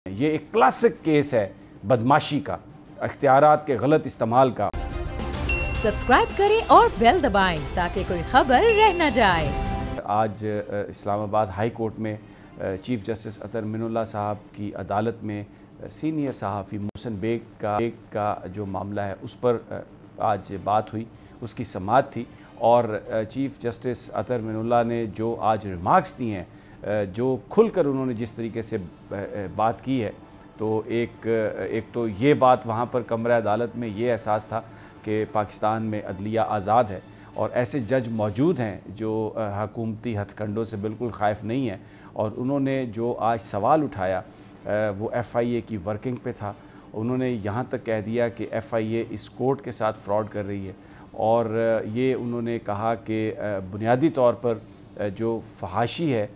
یہ ایک classic case ہے بدماشی کا، اختیارات کے غلط استعمال کا۔ سبسکرائب کریں اور بیل دبائیں تاکہ کوئی خبر رہ نہ جائے۔ آج اسلام آباد ہائی کورٹ میں چیف جسٹس اطہر من اللہ صاحب کی عدالت میں سینئر صحافی محسن بیگ کا جو معاملہ ہے اس پر آج بات ہوئی، اس کی سماعت تھی، اور چیف جسٹس اطہر من اللہ نے جو آج ریمارکس دی ہیں، جو کھل کر انہوں نے جس طریقے سے بات کی ہے، تو ایک تو یہ بات وہاں پر کمرہ عدالت میں یہ احساس تھا کہ پاکستان میں عدلیہ آزاد ہے اور ایسے جج موجود ہیں جو حکومتی ہتھ کنڈوں سے بالکل خائف نہیں ہیں، اور انہوں نے جو آج سوال اٹھایا وہ ایف آئی اے کی ورکنگ پہ تھا۔ انہوں نے یہاں تک کہہ دیا کہ ایف آئی اے اس کورٹ کے ساتھ فراڈ کر رہی ہے، اور یہ انہوں نے کہا کہ بنیادی طور پر جو فحاشی ہے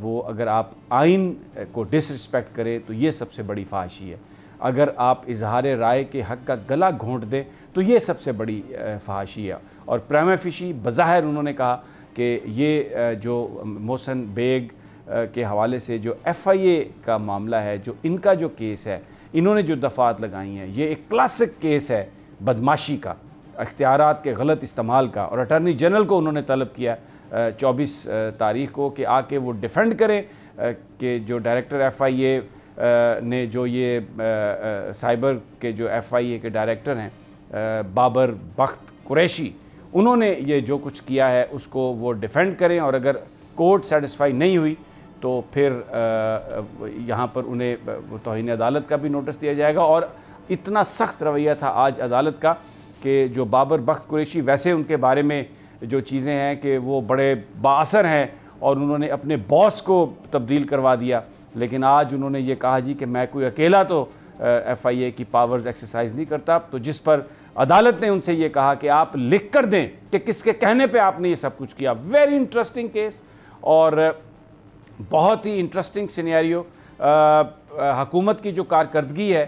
وہ اگر آپ آئین کو ڈس رسپیکٹ کریں تو یہ سب سے بڑی فحاشی ہے، اگر آپ اظہار رائے کے حق کا گلا گھونٹ دیں تو یہ سب سے بڑی فحاشی ہے۔ اور پرائما فیشی بظاہر انہوں نے کہا کہ یہ جو محسن بیگ کے حوالے سے جو ایف آئی اے کا معاملہ ہے، جو ان کا جو کیس ہے، انہوں نے جو دفعات لگائی ہیں، یہ ایک کلاسک کیس ہے بدماشی کا، اختیارات کے غلط استعمال کا، اور اٹارنی جنرل کو انہوں نے طلب کیا 24 تاریخ کو کہ آ کے وہ ڈیفینڈ کریں کہ جو ڈائریکٹر ایف آئی اے نے جو یہ سائبر کے جو ایف آئی اے کے ڈائریکٹر ہیں بابر بخت قریشی، انہوں نے یہ جو کچھ کیا ہے اس کو وہ ڈیفینڈ کریں، اور اگر کورٹ سیٹسفائی نہیں ہوئی تو پھر یہاں پر انہیں توہین عدالت کا بھی نوٹس دیا جائے گا۔ اور اتنا سخت رویہ تھا آج عدالت کا کہ جو بابر بخت قریشی، ویسے ان کے بارے میں جو چیزیں ہیں کہ وہ بڑے بااثر ہیں اور انہوں نے اپنے باس کو تبدیل کروا دیا، لیکن آج انہوں نے یہ کہا جی کہ میں کوئی اکیلا تو ایف آئی اے کی پاورز ایکسرسائز نہیں کرتا، تو جس پر عدالت نے ان سے یہ کہا کہ آپ لکھ کر دیں کہ کس کے کہنے پہ آپ نے یہ سب کچھ کیا۔ ویری انٹرسٹنگ کیس اور بہت ہی انٹرسٹنگ سینیریو۔ حکومت کی جو کارکردگی ہے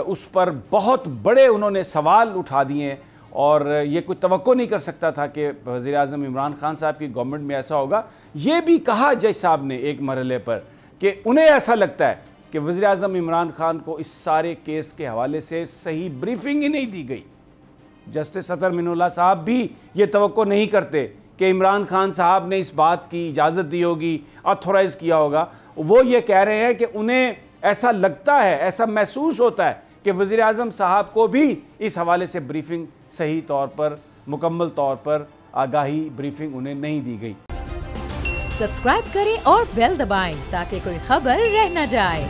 اس پر بہت بڑے انہوں نے سوال اٹھا دیے ہیں، اور یہ کوئی توقع نہیں کر سکتا تھا کہ وزیر اعظم عمران خان صاحب کی گورنمنٹ میں ایسا ہوگا۔ یہ بھی کہا جج صاحب نے ایک مرحلے پر کہ انہیں ایسا لگتا ہے کہ وزیر اعظم عمران خان کو اس سارے کیس کے حوالے سے صحیح بریفنگ ہی نہیں دی گئی۔ جسٹس اطہر من اللہ صاحب بھی یہ توقع نہیں کرتے کہ عمران خان صاحب نے اس بات کی اجازت دی ہوگی، آتھورائز کیا ہوگا۔ وہ یہ کہہ رہے ہیں کہ انہیں ایسا لگتا ہے، ایسا محسوس ہوتا ہے کہ وزیر اعظم صاحب کو بھی اس حوالے سے بریفنگ صحیح طور پر، مکمل طور پر آگاہی بریفنگ انہیں نہیں دی گئی۔ سبسکرائب کریں اور بیل دبائیں تاکہ کوئی خبر رہ نہ جائے۔